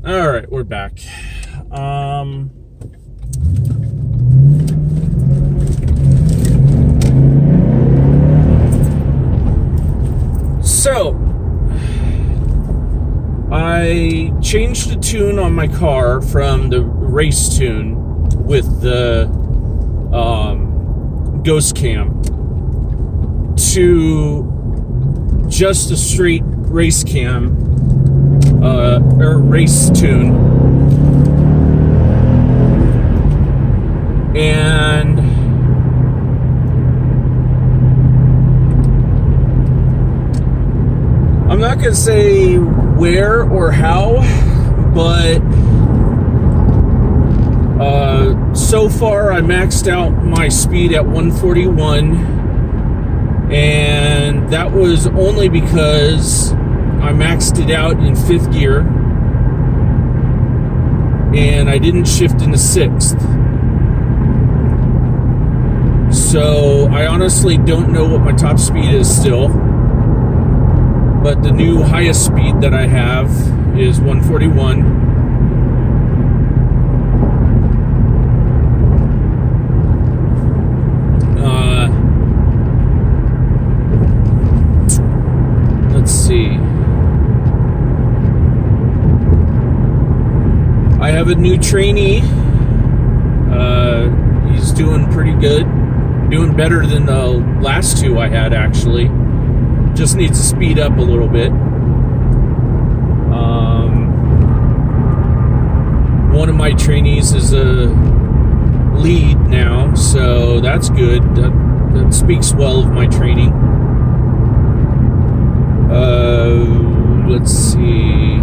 All right, we're back. So, I changed the tune on my car from the race tune with the Ghost Cam to just a straight race cam or race tune, and I'm not gonna say where or how, but so far I maxed out my speed at 141, and that was only because I maxed it out in 5th gear and I didn't shift into 6th. So I honestly don't know what my top speed is still, but the new highest speed that I have is 141. Let's see. I have a new trainee. He's doing pretty good. Doing better than the last two I had, actually. Just needs to speed up a little bit. One of my trainees is a lead now, so that's good. That speaks well of my training. Let's see.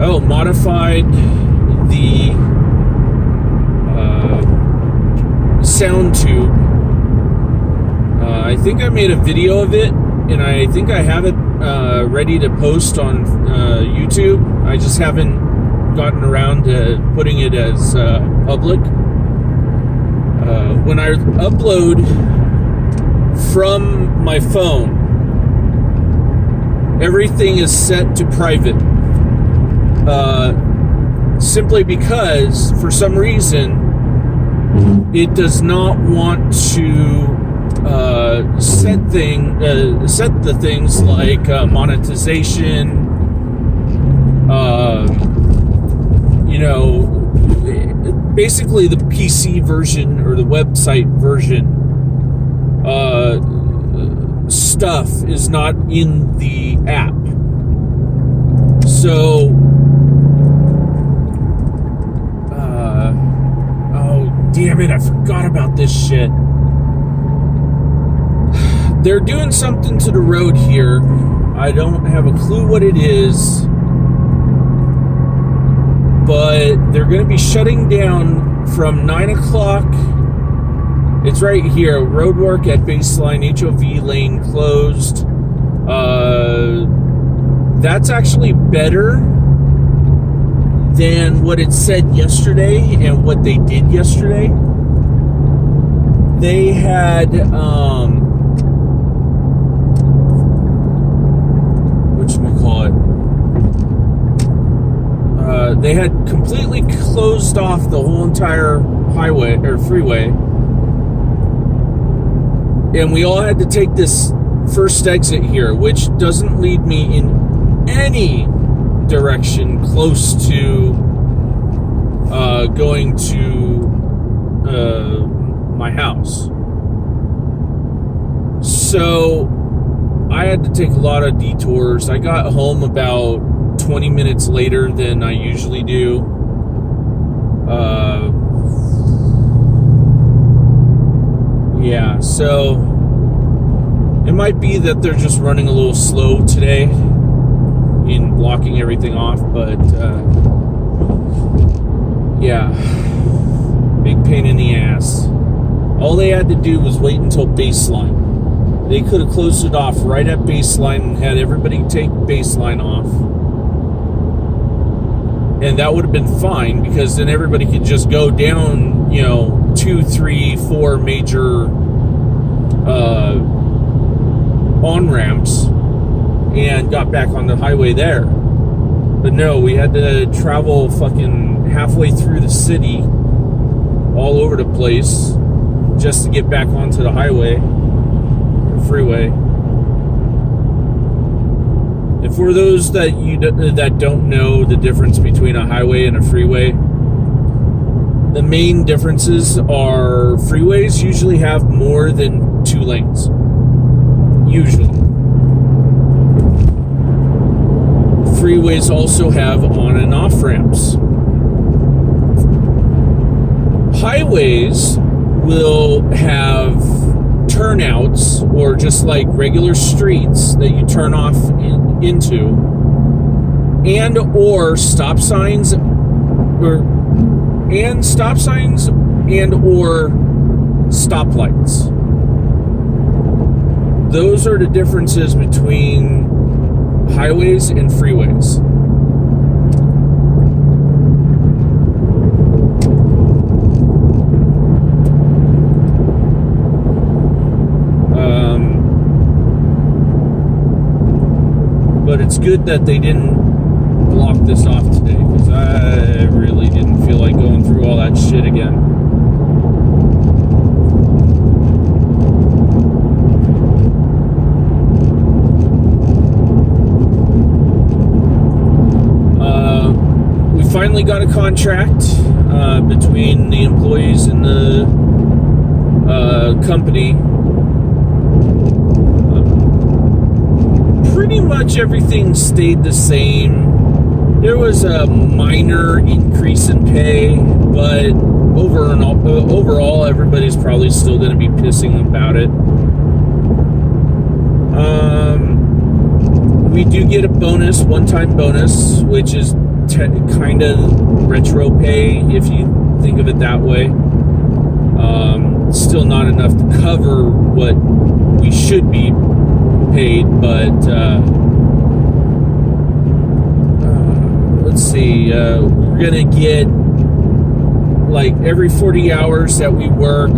Oh, modified the sound tube. I think I made a video of it, and I think I have it ready to post on YouTube. I just haven't gotten around to putting it as public. When I upload from my phone, everything is set to private. Simply because, for some reason, it does not want to set the things like monetization, basically the PC version or the website version stuff is not in the app. So damn it, I forgot about this shit. They're doing something to the road here. I don't have a clue what it is, but they're going to be shutting down from 9 o'clock. It's right here. Roadwork at Baseline, HOV lane closed. That's actually better than what it said yesterday and what they did yesterday. They had they had completely closed off the whole entire highway or freeway, and we all had to take this first exit here, which doesn't lead me in any direction close to going to my house. So I had to take a lot of detours. I got home about 20 minutes later than I usually do. Yeah, so it might be that they're just running a little slow today in blocking everything off, but yeah, big pain in the ass. All they had to do was wait until Baseline. They could have closed it off right at Baseline and had everybody take Baseline off, and that would have been fine, because then everybody could just go down, 2, 3, 4 major on-ramps and got back on the highway there. But no, we had to travel fucking halfway through the city, all over the place, just to get back onto the highway, or freeway. And for those that don't know the difference between a highway and a freeway, the main differences are freeways usually have more than 2 lanes. Usually. Freeways also have on and off ramps. Highways will have turnouts, or just like regular streets that you turn off into, and or stop signs, or stoplights. Those are the differences between highways and freeways. But it's good that they didn't block this off today, because I really didn't feel like going through all that shit again. We finally got a contract between the employees and the company. Pretty much everything stayed the same. There was a minor increase in pay, but overall, everybody's probably still going to be pissing about it. We do get a bonus, one-time bonus, which is kind of retro pay, if you think of it that way. Still not enough to cover what we should be paid, but let's see, we're gonna get, like, every 40 hours that we work,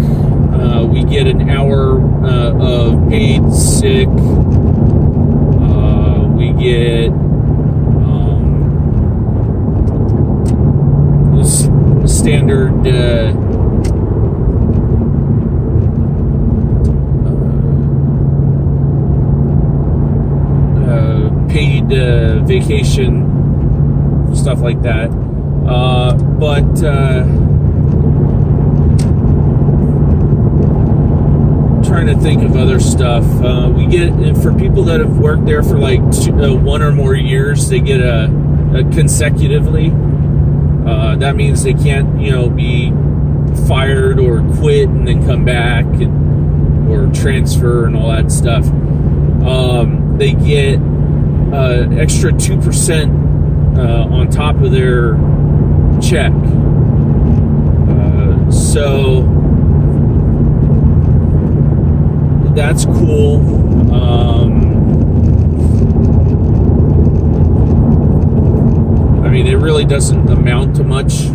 we get an hour of paid sick. We get standard paid vacation, stuff like that. But trying to think of other stuff. We get, for people that have worked there for like 1 or more years, they get a consecutively. That means they can't, be fired or quit and then come back, or transfer and all that stuff. They get extra 2% on top of their check. So that's cool. I mean, it really doesn't amount to much,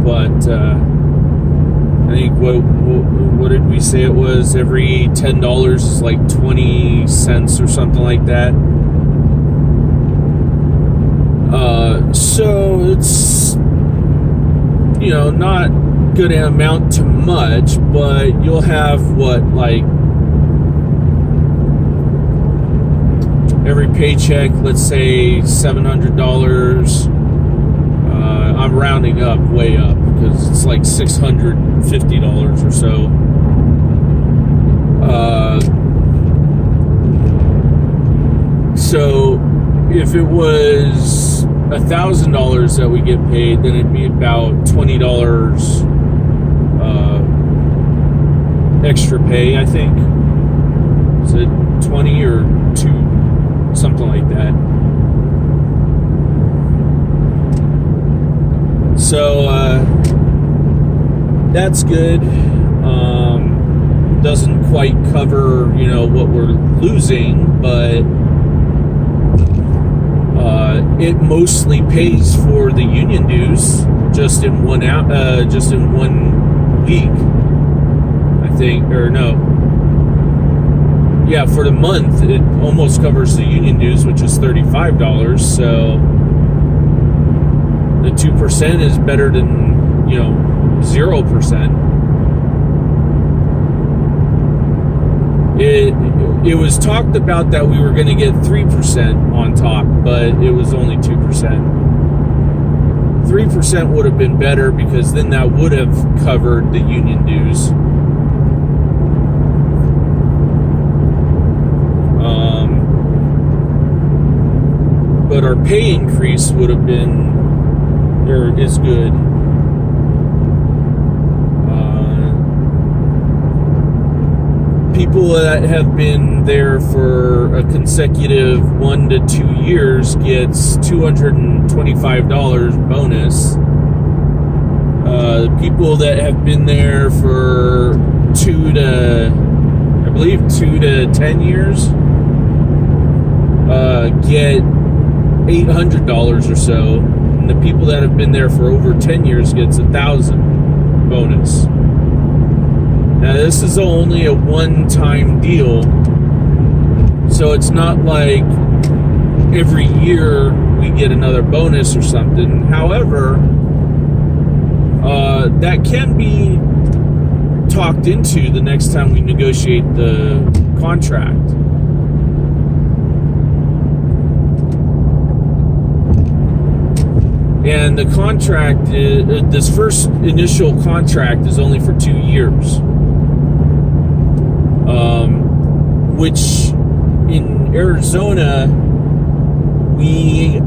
but I think what did we say it was? Every $10 is like 20 cents or something like that. So it's, not going to amount to much, but you'll have like every paycheck, let's say $700. I'm rounding up, way up, because it's like $650 or so. So if it was $1,000 that we get paid, then it'd be about $20 extra pay, I think. Is it 20 or 2? Something like that. So that's good. Doesn't quite cover, what we're losing, but it mostly pays for the union dues just in 1 week, I think, or no. Yeah, for the month, it almost covers the union dues, which is $35. So The 2% is better than, 0%. It was talked about that we were going to get 3% on top, but it was only 2%. 3% would have been better, because then that would have covered the union dues. But our pay increase would have been, or is good. People that have been there for a consecutive 1 to 2 years gets $225 bonus. People that have been there for 2 to 10 years get $800 or so, and the people that have been there for over 10 years gets $1,000 bonus. Now, this is only a one-time deal, so it's not like every year we get another bonus or something. However, that can be talked into the next time we negotiate the contract. And the contract, this first initial contract is only for 2 years. Which in Arizona, we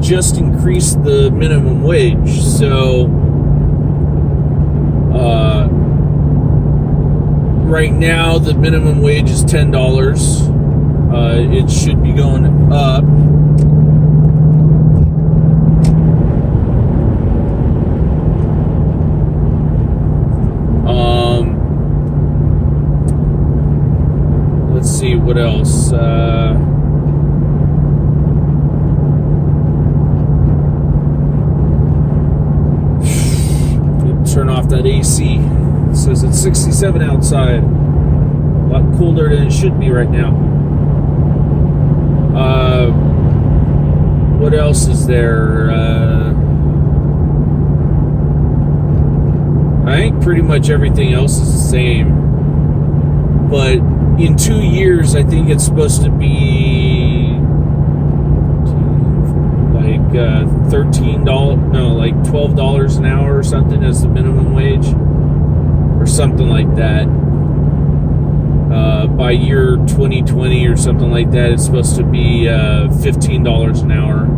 just increased the minimum wage. So right now the minimum wage is $10. It should be going up. Let's see what else. Turn off that AC. It says it's 67 outside. A lot cooler than it should be right now. What else is there? I think pretty much everything else is the same. But in 2 years, I think it's supposed to be like $12 an hour or something as the minimum wage, or something like that. By year 2020 or something like that, it's supposed to be $15 an hour.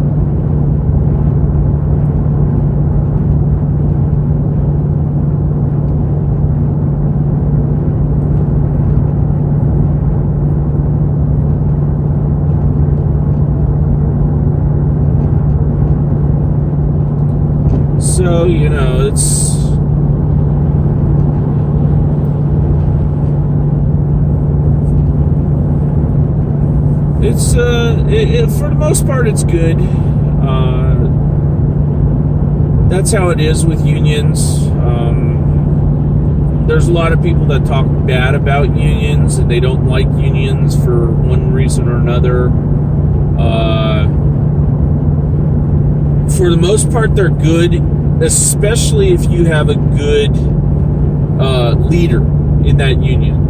So, for the most part, it's good. That's how it is with unions. There's a lot of people that talk bad about unions, and they don't like unions for one reason or another. For the most part, they're good, especially if you have a good leader in that union.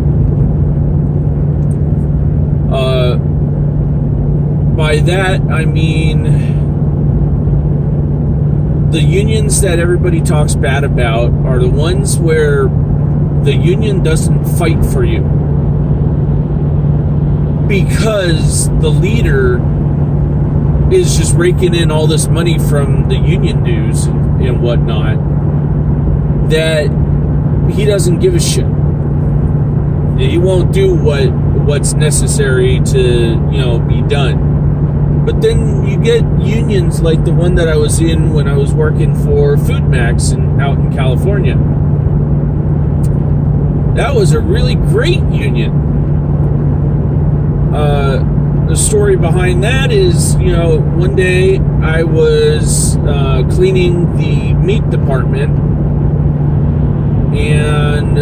By that, I mean the unions that everybody talks bad about are the ones where the union doesn't fight for you because the leader is just raking in all this money from the union dues and whatnot, that he doesn't give a shit. He won't do what's necessary to, be done. But then you get unions like the one that I was in when I was working for FoodMax out in California. That was a really great union. The story behind that is, one day I was cleaning the meat department, and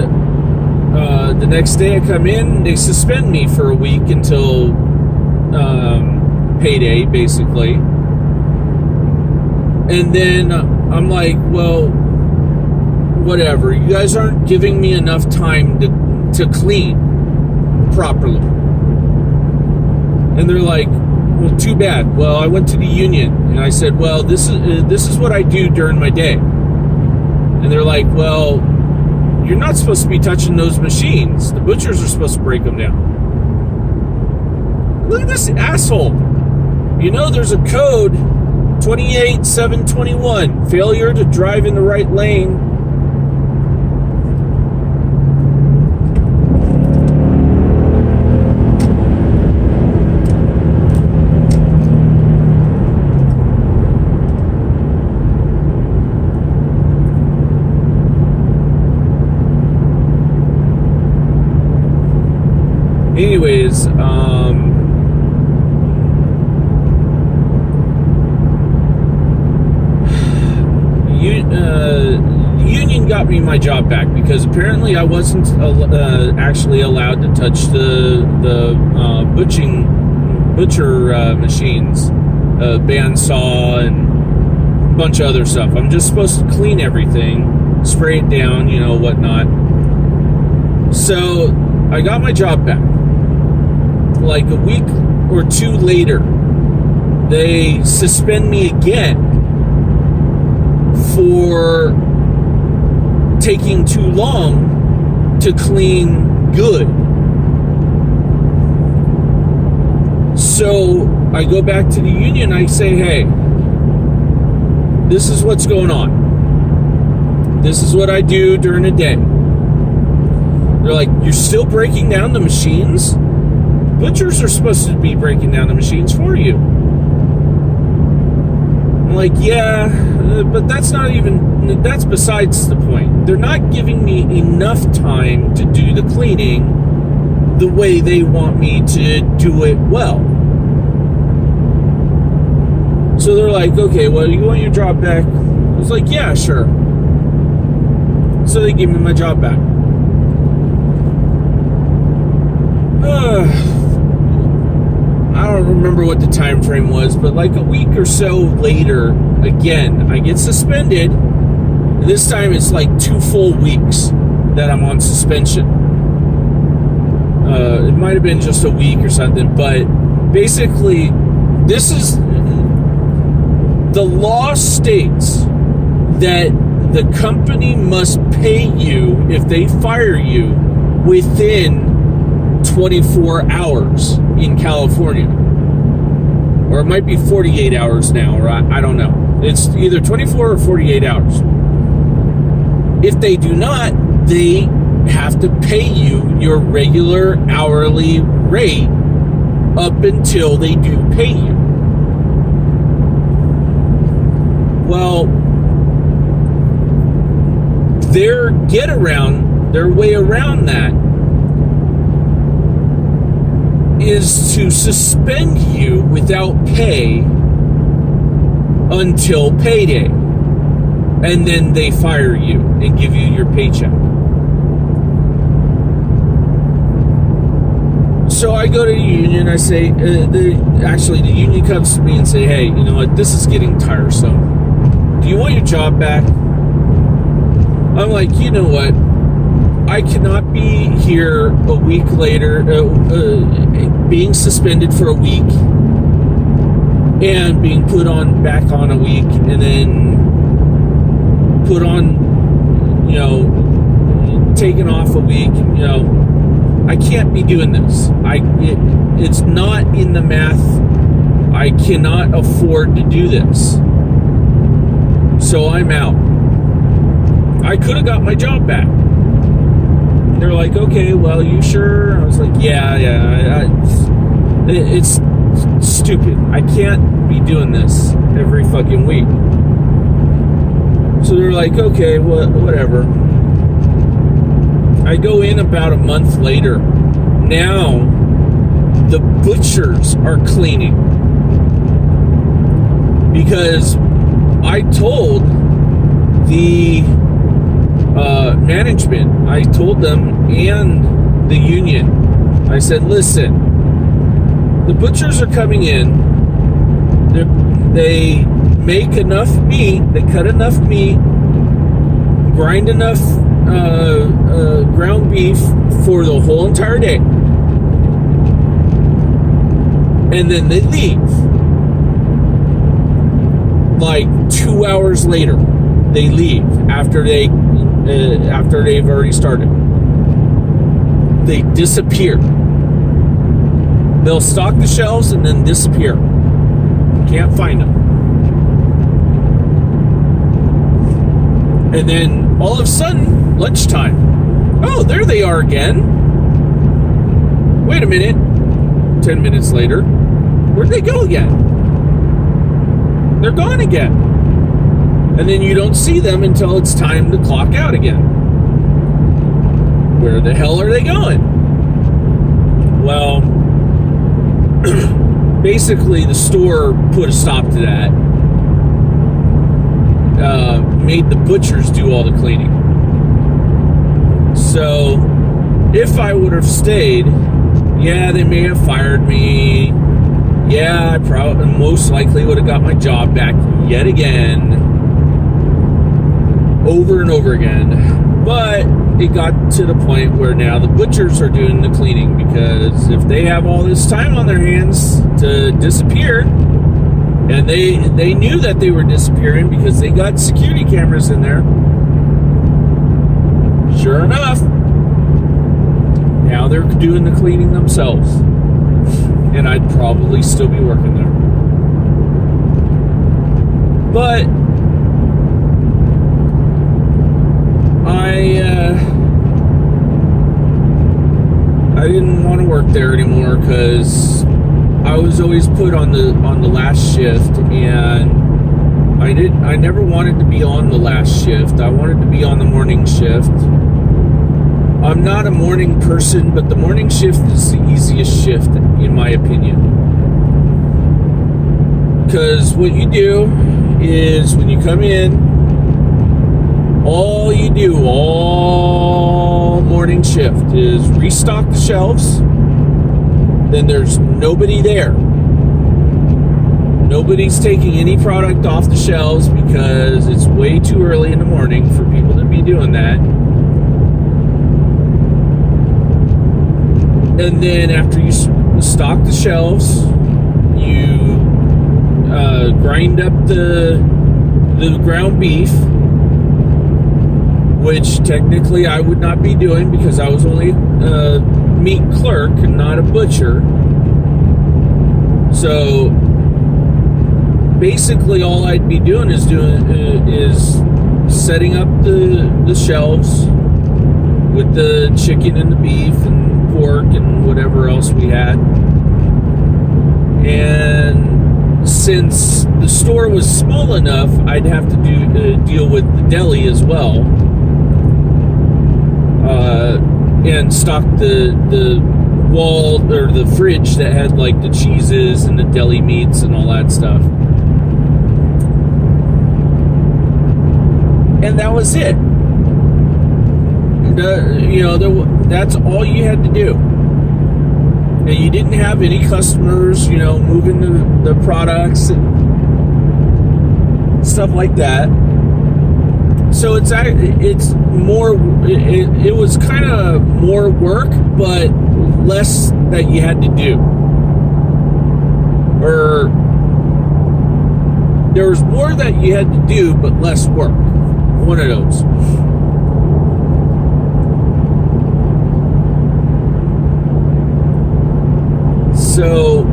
the next day I come in, they suspend me for a week until payday, basically. And then I'm like, well, whatever. You guys aren't giving me enough time to clean properly. And they're like, well, too bad. Well, I went to the union and I said, well, this is what I do during my day. And they're like, well, you're not supposed to be touching those machines. The butchers are supposed to break them down. Look at this asshole. You know, there's a code, 28721, failure to drive in the right lane. Anyways, the union got me my job back because apparently I wasn't actually allowed to touch the butcher machines, bandsaw and a bunch of other stuff. I'm just supposed to clean everything, spray it down, you know, whatnot. So I got my job back. Like a week or two later, they suspend me again for taking too long to clean good. So I go back to the union. I say, hey, this is what's going on. This is what I do during the day. They're like, you're still breaking down the machines? Butchers are supposed to be breaking down the machines for you. I'm like, yeah, but that's besides the point. They're not giving me enough time to do the cleaning the way they want me to do it well. So they're like, okay, well, you want your job back? I was like, yeah, sure. So they gave me my job back. I don't remember what the time frame was, but like a week or so later, again, I get suspended. This time it's like 2 full weeks that I'm on suspension. It might have been just a week or something, but basically, this is the law states that the company must pay you if they fire you within 24 hours in California. Or it might be 48 hours now, or I don't know. It's either 24 or 48 hours. If they do not, they have to pay you your regular hourly rate up until they do pay you. Well, their way around that is to suspend you without pay until payday. And then they fire you and give you your paycheck. So I go to the union, I say, the union comes to me and say, hey, you know what, this is getting tiresome. Do you want your job back? I'm like, you know what? I cannot be here a week later, being suspended for a week and being put on back on a week and then put on, you know, taken off a week. You know, I can't be doing this. It's not in the math. I cannot afford to do this. So I'm out. I could have got my job back. They're like, okay, well, you sure? I was like, yeah. It's stupid. I can't be doing this every fucking week. So they're like, okay, whatever. I go in about a month later. Now, the butchers are cleaning. Because I told the management, I told them and the union, I said, listen, the butchers are coming in They make enough meat, they cut enough meat, grind enough ground beef for the whole entire day. And then they leave. Like 2 hours later, they leave after they've already started. They disappear. They'll stock the shelves and then disappear. Can't find them. And then all of a sudden, lunchtime. Oh, there they are again. Wait a minute. 10 minutes later, where'd they go again? They're gone again. And then you don't see them until it's time to clock out again. Where the hell are they going? Well, basically the store put a stop to that. Made the butchers do all the cleaning. So, if I would have stayed, yeah, they may have fired me. Yeah, I probably most likely would have got my job back yet again. Over and over again. But it got to the point where now the butchers are doing the cleaning, because if they have all this time on their hands to disappear, and they knew that they were disappearing because they got security cameras in there. Sure enough, now they're doing the cleaning themselves. And I'd probably still be working there. But I didn't want to work there anymore because I was always put on the last shift, and I never wanted to be on the last shift. I wanted to be on the morning shift. I'm not a morning person, but the morning shift is the easiest shift, in my opinion. Because what you do is, when you come in, all you do all morning shift is restock the shelves. Then there's nobody there. Nobody's taking any product off the shelves because it's way too early in the morning for people to be doing that. And then after you stock the shelves, you grind up the ground beef, which technically I would not be doing because I was only a meat clerk and not a butcher. So basically all I'd be doing is setting up the shelves with the chicken and the beef and pork and whatever else we had. And since the store was small enough, I'd have to deal with the deli as well, and stock the wall or the fridge that had like the cheeses and the deli meats and all that stuff. And that was it. That's all you had to do. And you didn't have any customers, moving the products and stuff like that. So it was kind of more work, but less that you had to do. Or there was more that you had to do, but less work. One of those. So,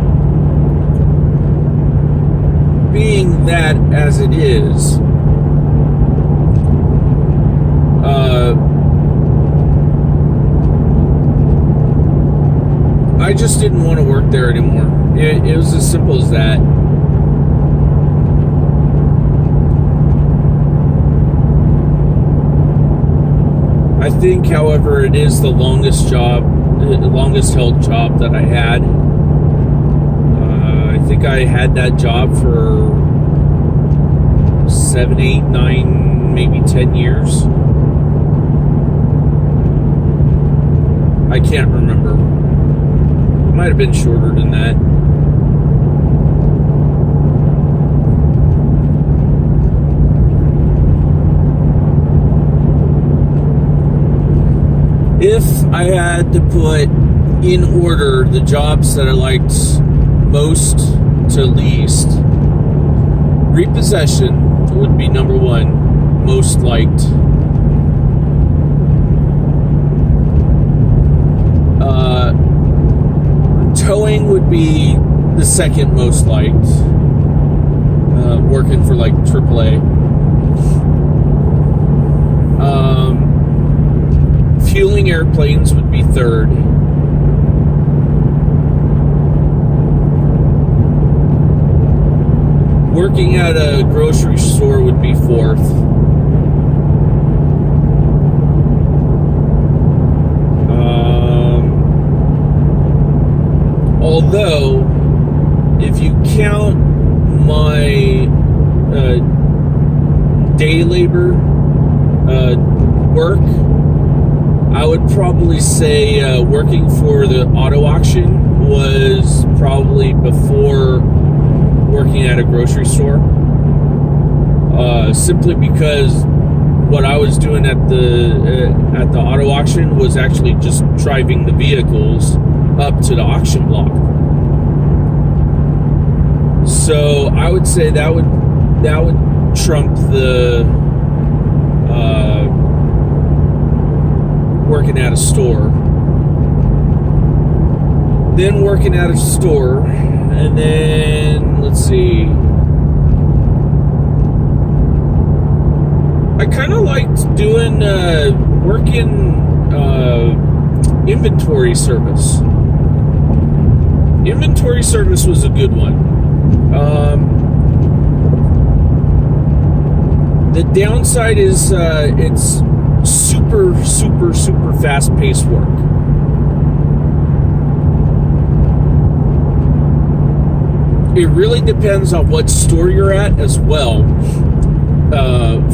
being that as it is, I just didn't want to work there anymore. It was as simple as that. I think, however, it is the longest held job that I had. I think I had that job for 7, 8, 9, maybe 10 years. I can't remember. It might have been shorter than that. if I had to put in order the jobs that I liked most to least, repossession would be number one, most liked. Towing would be the second most liked. Working for like AAA. Fueling airplanes would be third. Working at a grocery store would be fourth. Although, if you count my day labor work, I would probably say working for the auto auction was probably before working at a grocery store. Simply because what I was doing at the auto auction was actually just driving the vehicles up to the auction block. So I would say that would trump the working at a store. Then working at a store, and then let's see. I kind of liked doing working inventory service. Inventory service was a good one. The downside is it's super fast-paced work. It really depends on what store you're at as well,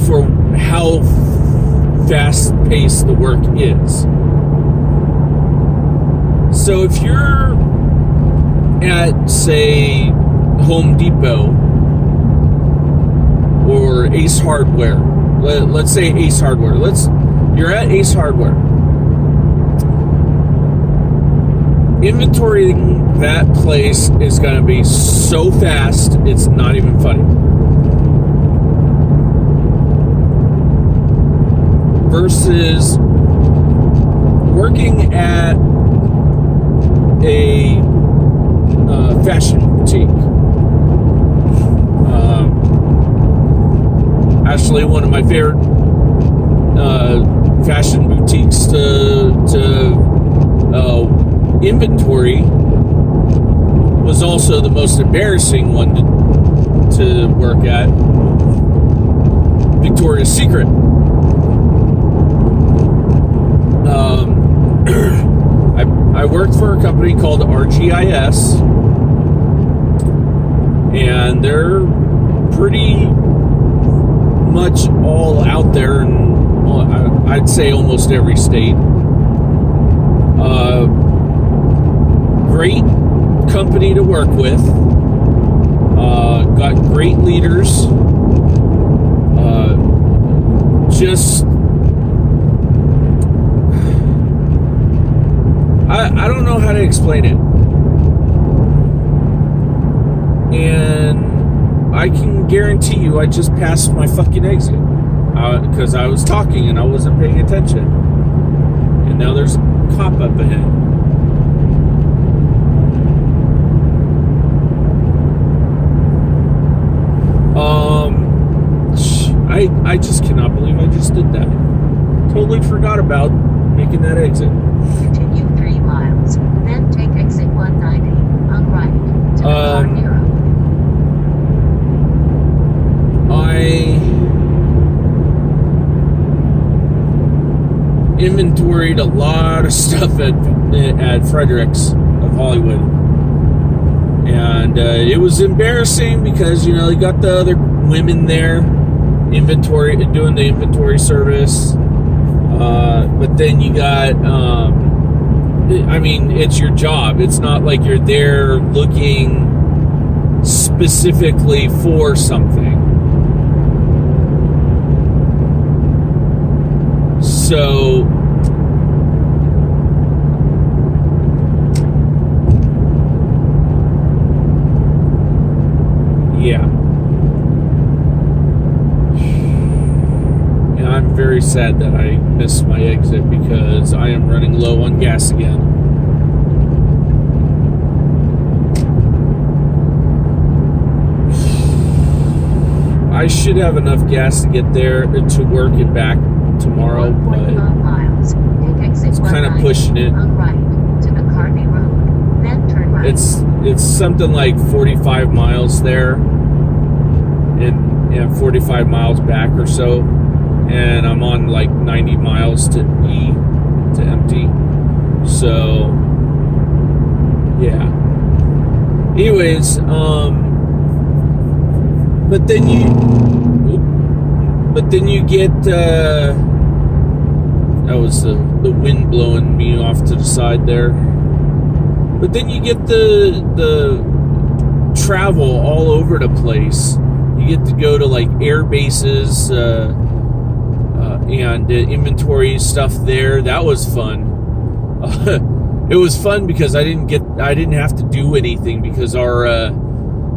for how fast-paced the work is. So if you're at, say, Home Depot or Ace Hardware, let's say Ace Hardware. You're at Ace Hardware. Inventorying that place is going to be so fast, it's not even funny. Versus working at a fashion boutique. Actually, one of my favorite fashion boutiques to inventory was also the most embarrassing one to work at. Victoria's Secret. I worked for a company called RGIS, and they're pretty much all out there in, I'd say, almost every state. Great company to work with. Got great leaders. Just I don't know how to explain it. And I can guarantee you I just passed my fucking exit. Because I was talking and I wasn't paying attention. And now there's a cop up ahead. I just cannot believe I just did that. Totally forgot about making that exit. Continue 3 miles, then take exit 190 on right to the car arrow. I inventoried a lot of stuff at Fredericks of Hollywood, and it was embarrassing because you got the other women there doing the inventory service, but then you got it's your job. It's not like you're there looking specifically for something. So I'm very sad that I missed my exit because I am running low on gas again. I should have enough gas to get there to work and back tomorrow, but 1.5 miles. Take exit it's kind of 190 pushing it. on right to McCarthy Road, then turn right. It's something like 45 miles there and 45 miles back or so, and I'm on like 90 miles to empty. So yeah. Anyways, but then you get that was the wind blowing me off to the side there. But then you get the travel all over the place. You get to go to like air bases and inventory stuff there. That was fun. It was fun because I didn't have to do anything because our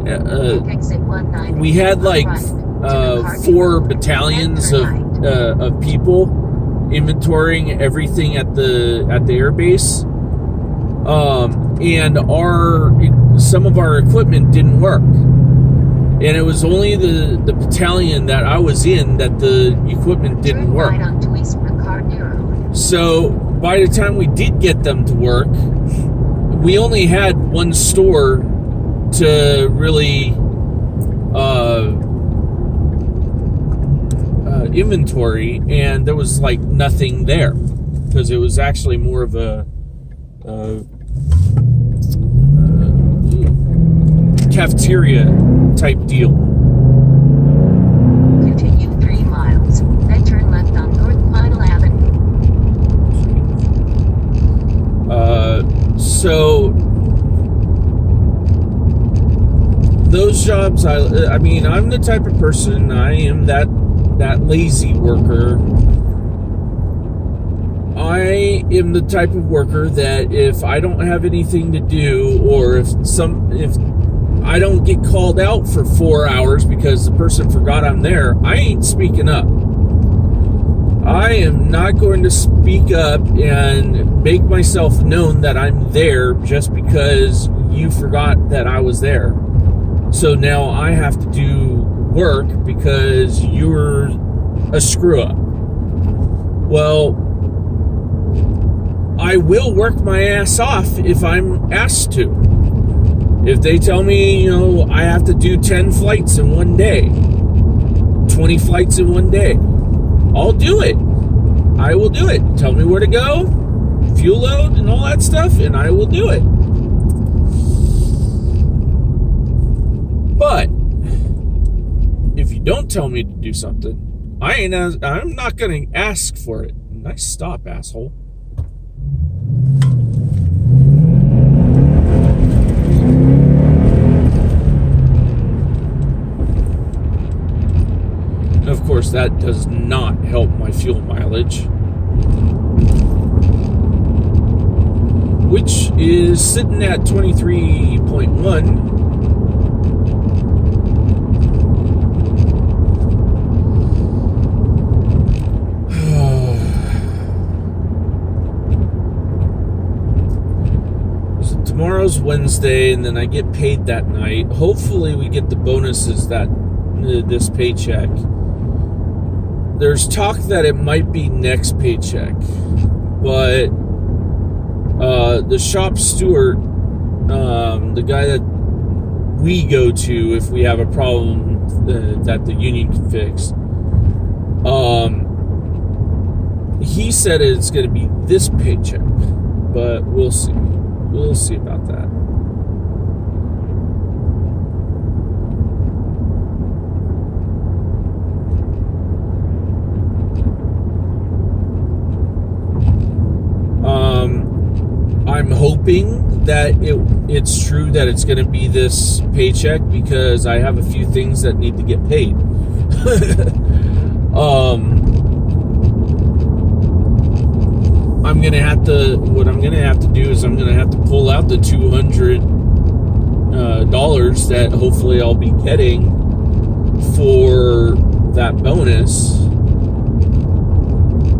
exit 190 we had like on right to McCarthy 4 Road, battalions then turn right. of people inventorying everything at the air base, and some of our equipment didn't work, and it was only the battalion that I was in that the equipment didn't Turn work. right onto East McCarthy Road. So by the time we did get them to work, we only had one store to really inventory, and there was like nothing there because it was actually more of a cafeteria type deal. Continue 3 miles, then turn left on North Pinal Avenue. So those jobs, I mean, I'm the type of person, I am that lazy worker. I am the type of worker that if I don't have anything to do, or if I don't get called out for 4 hours because the person forgot I'm there, I ain't speaking up. I am not going to speak up and make myself known that I'm there just because you forgot that I was there. So now I have to do work because you're a screw up. Well, I will work my ass off if I'm asked to. If they tell me, I have to do 10 flights in one day, 20 flights in one day, I'll do it. I will do it. Tell me where to go, fuel load, and all that stuff, and I will do it. But if you don't tell me to do something, I'm not going to ask for it. Nice stop, asshole. And of course, that does not help my fuel mileage, which is sitting at 23.1. Tomorrow's Wednesday, and then I get paid that night. Hopefully we get the bonuses this paycheck. There's talk that it might be next paycheck, but the shop steward, the guy that we go to if we have a problem that the union can fix, he said it's going to be this paycheck, but we'll see. We'll see about that. I'm hoping that it's true that it's going to be this paycheck because I have a few things that need to get paid. What I'm gonna have to do is I'm gonna have to pull out the $200 that hopefully I'll be getting for that bonus,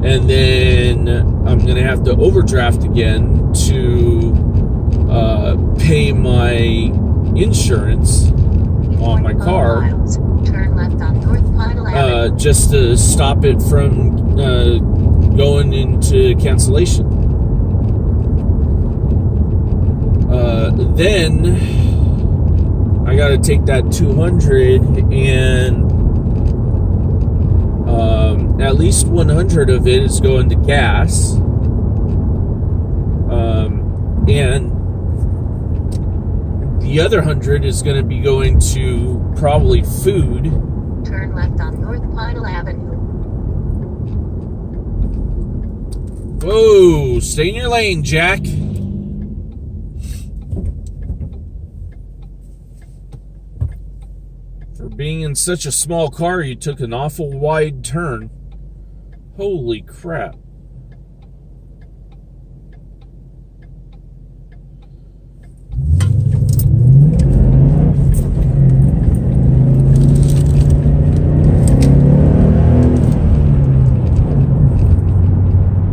And then I'm going to have to overdraft again to pay my insurance on my car. Miles. Turn left on North Pine Avenue. Just to stop it from going into cancellation. Then I got to take that 200 and at least 100 of it is going to gas. And the other 100 is going to be going to probably food. Turn left on North Pine Avenue. Whoa, stay in your lane, Jack. For being in such a small car, you took an awful wide turn. Holy crap.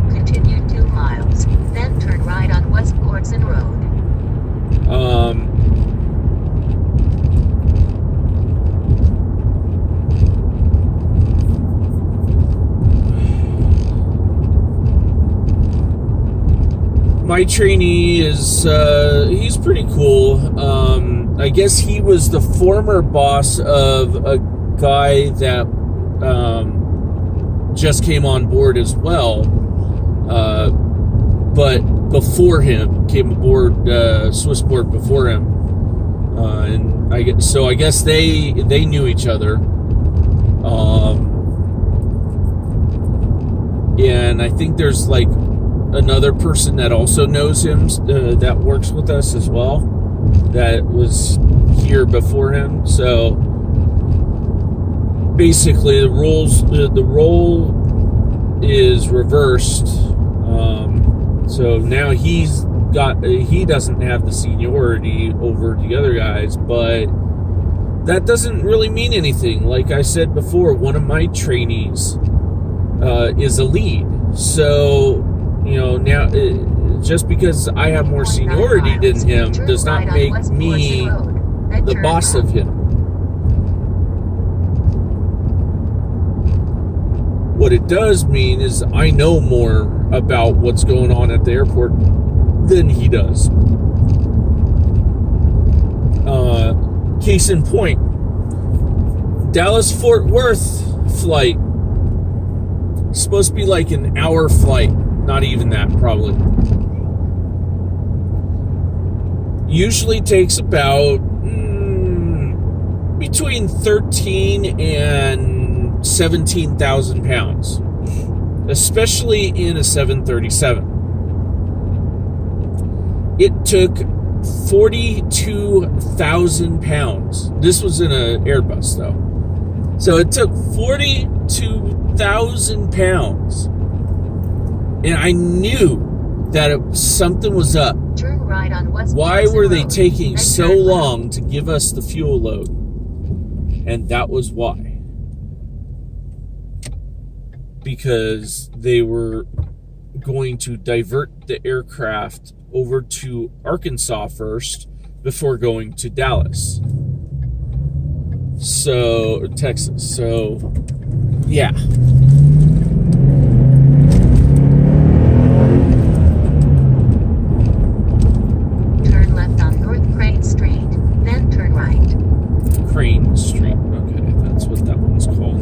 Continue 2 miles. Then turn right on West Courtson Road. My trainee is, he's pretty cool. I guess he was the former boss of a guy that just came on board as well. But before him, came aboard Swissport before him. And I guess they knew each other. And I think there's like another person that also knows him that works with us as well, that was here before him. So basically the role is reversed. So now he doesn't have the seniority over the other guys, but that doesn't really mean anything. Like I said before, one of my trainees is a lead. So now, just because I have more seniority than him does not make me the boss of him. What it does mean is I know more about what's going on at the airport than he does. Case in point, Dallas-Fort Worth flight is supposed to be like an hour flight. Not even that, probably. Usually takes about between 13 and 17,000 pounds, especially in a 737. It took 42,000 pounds. This was in an Airbus, though. So it took 42,000 pounds. And I knew that something was up. Turn right on West Why Courtson were they Road. taking Then so turn left. long to give us the fuel load? And that was why. Because they were going to divert the aircraft over to Arkansas first before going to Dallas. So, Texas. So, yeah. Turn left on North Crane Street. Then turn right. Crane Street. Okay, that's what that one's called.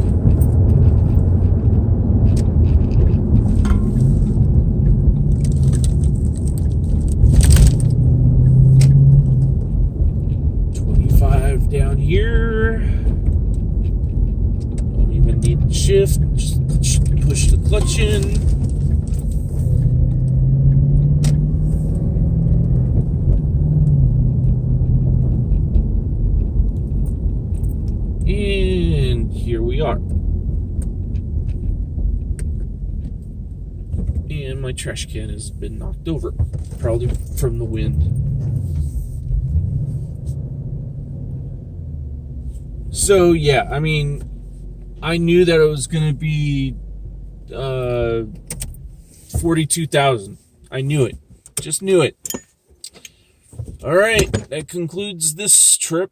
Down here, don't even need to shift, just push the clutch in. And here we are. And my trash can has been knocked over, probably from the wind. So, yeah, I mean, I knew that it was going to be 42,000. I knew it. Just knew it. All right, that concludes this trip.